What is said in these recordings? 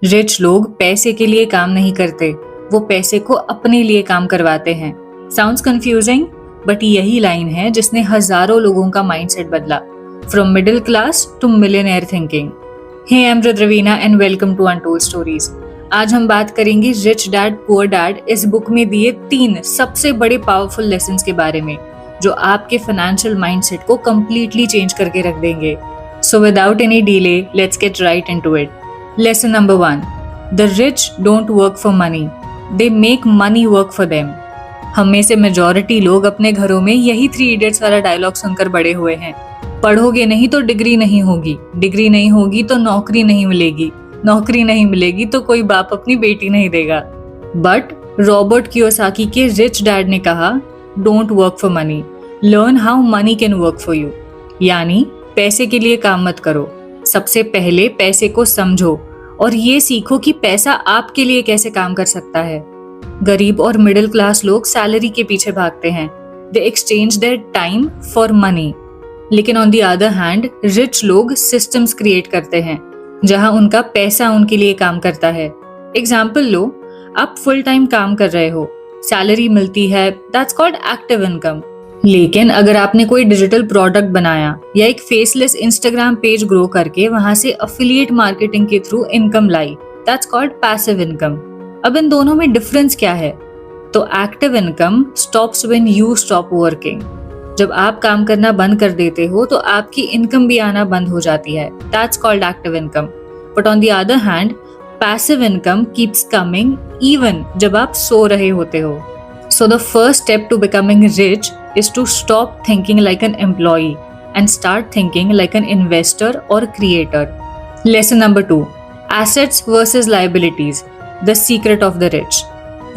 Rich लोग पैसे के लिए काम नहीं करते, वो पैसे को अपने लिए काम करवाते हैं। साउंड्स कंफ्यूजिंग, बट यही लाइन है जिसने हजारों लोगों का माइंडसेट बदला, from middle class to millionaire thinking. Hey, I am Raveena and welcome to Untold Stories. आज हम बात करेंगे रिच डैड पुअर डैड इस बुक में दिए 3 सबसे बड़े पावरफुल लेसन्स के बारे में, जो आपके फाइनेंशियल माइंडसेट को कंप्लीटली चेंज करके रख देंगे। So without any delay, let's get right into it. Lesson number 1, the rich don't work for money, they make money work for them. हम में से मेजॉरिटी लोग अपने घरों में यही 3 इडियट्स वाला डायलॉग सुनकर बड़े हुए हैं। पढ़ोगे नहीं तो डिग्री नहीं होगी, डिग्री नहीं होगी तो नौकरी नहीं मिलेगी, नौकरी नहीं मिलेगी तो कोई बाप अपनी बेटी नहीं देगा। बट रॉबर्ट कियोसाकी के रिच डैड ने कहा, don't work for money, learn how many can work for you. यानी पैसे के लिए काम मत करो, सबसे पहले पैसे को समझो और ये सीखो कि पैसा आपके लिए कैसे काम कर सकता है। गरीब और मिडिल क्लास लोग सैलरी के पीछे भागते हैं, they exchange their time for money. लेकिन on the other hand rich लोग सिस्टम्स क्रिएट करते हैं जहां उनका पैसा उनके लिए काम करता है। एग्जाम्पल लो, आप फुल टाइम काम कर रहे हो, सैलरी मिलती है, दैट्स कॉल्ड एक्टिव इनकम। लेकिन अगर आपने कोई डिजिटल प्रोडक्ट बनाया या एक फेसलेस इंस्टाग्राम पेज ग्रो करके वहां से एफिलिएट मार्केटिंग के through income lie, that's called passive income. अब इन दोनों में डिफरेंस क्या है? तो active income stops when you stop working. जब आप काम करना बंद कर देते हो तो आपकी इनकम भी आना बंद हो जाती है, that's called active income. But on the other hand passive income keeps coming even जब आप सो रहे होते हो। So the first step to becoming rich is to stop thinking like an employee and start thinking like an investor or creator. Lesson number 2, assets versus liabilities, the secret of the rich.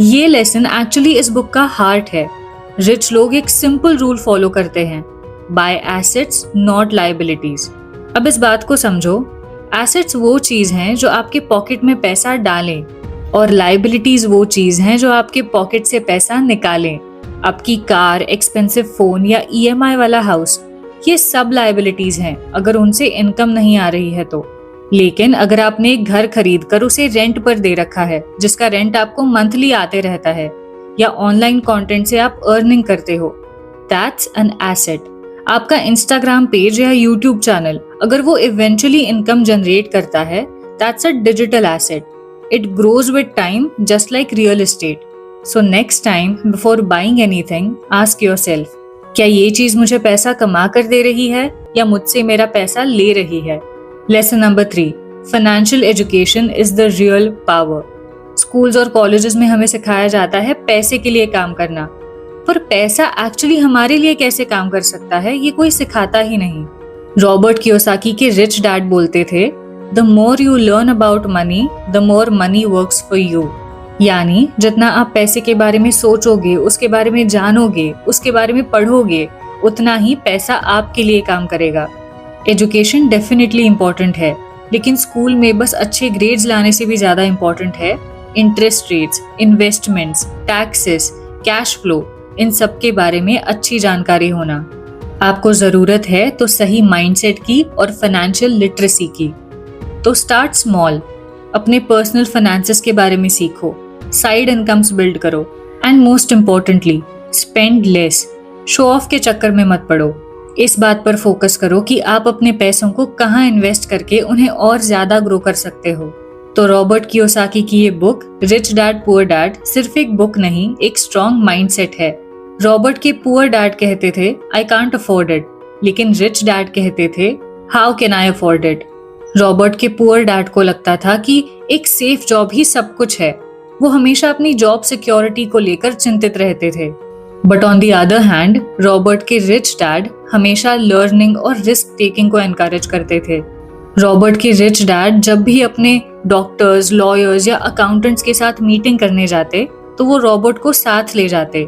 ये lesson actually इस book का heart है। Rich लोग एक simple rule follow करते हैं, bye assets not liabilities. अब इस बात को समझो, एसेट्स वो चीज हैं जो आपके पॉकेट में पैसा डालें और लाइबिलिटीज वो चीज हैं जो आपके पॉकेट से पैसा निकालें। आपकी कार, एक्सपेंसिव फोन या ईएमआई वाला हाउस, ये सब लायबिलिटीज हैं अगर उनसे इनकम नहीं आ रही है तो। लेकिन अगर आपने एक घर खरीद कर उसे रेंट पर दे रखा है, जिसका रेंट आपको मंथली आते रहता है, या ऑनलाइन कंटेंट से आप अर्निंग करते हो, दैट्स एन एसेट। आपका इंस्टाग्राम पेज या यूट्यूब चैनल अगर वो इवेंचुअली इनकम जनरेट करता है, that's a digital asset. It grows with time just like real estate. So next time before buying anything, ask yourself, क्या ये चीज मुझे पैसा कमा कर दे रही है या मुझसे मेरा पैसा ले रही है? Lesson number 3, financial education is the real power. Schools और कॉलेजेस में हमें सिखाया जाता है पैसे के लिए काम करना, पर पैसा एक्चुअली हमारे लिए कैसे काम कर सकता है ये कोई सिखाता ही नहीं। रॉबर्ट कियोसाकी के रिच डैड बोलते थे, the more you learn about money, the more money works for you. यानी जितना आप पैसे के बारे में सोचोगे, उसके बारे में जानोगे, उसके बारे में पढ़ोगे, उतना ही पैसा आपके लिए काम करेगा। एजुकेशन डेफिनेटली इम्पोर्टेंट है, लेकिन स्कूल में बस अच्छे ग्रेड्स लाने से भी ज्यादा इम्पोर्टेंट है interest rates, investments, taxes, cash flow, इन सब के बारे में अच्छी जानकारी होना। आपको जरूरत है तो सही माइंडसेट की और फाइनेंशियल लिटरेसी की। तो स्टार्ट स्मॉल, अपने पर्सनल फाइनेंसेस के बारे में सीखो, साइड इनकम्स बिल्ड करो, and most importantly spend less. Show off के चक्कर में मत पड़ो। इस बात पर फोकस करो कि आप अपने पैसों को कहाँ इन्वेस्ट करके उन्हें और ज्यादा ग्रो कर सकते हो। तो रॉबर्ट कियोसाकी की ये book rich Dad Poor dad सिर्फ एक बुक नहीं, एक स्ट्रॉन्ग माइंडसेट है। रॉबर्ट के पुअर डैड कहते थे, आई कांट अफोर्ड इट, लेकिन रिच डैड कहते थे, how can I afford it. Robert के पुअर डैड को लगता था कि एक सेफ जॉब ही सब कुछ है, वो हमेशा अपनी जॉब सिक्योरिटी को लेकर चिंतित रहते थे। But on the other hand Robert के रिच डैड हमेशा लर्निंग और रिस्क टेकिंग को एनकरेज करते थे। रॉबर्ट के रिच डैड जब भी अपने डॉक्टर्स, लॉयर्स या अकाउंटेंट्स के साथ मीटिंग करने जाते तो वो रॉबर्ट को साथ ले जाते,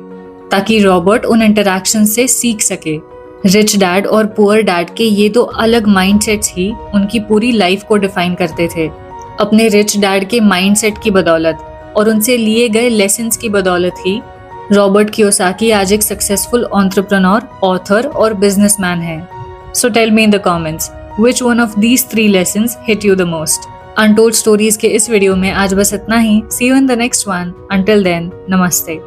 ताकि रॉबर्ट उन इंटरैक्शन से सीख सके। रिच डैड और पुअर डैड के ये 2 अलग माइंडसेट्स ही उनकी पूरी लाइफ को डिफाइन करते थे। अपने रिच डैड के माइंडसेट की बदौलत और उनसे लिए गए लेसन्स की बदौलत ही रॉबर्ट कियोसाकी आज एक सक्सेसफुल एंटरप्रेन्योर, ऑथर और बिजनेसमैन है। So tell me in the comments, which one of these 3 lessons hit you the most? Untold stories के इस वीडियो में आज बस इतना ही। See you in the next one. Until then, नमस्ते।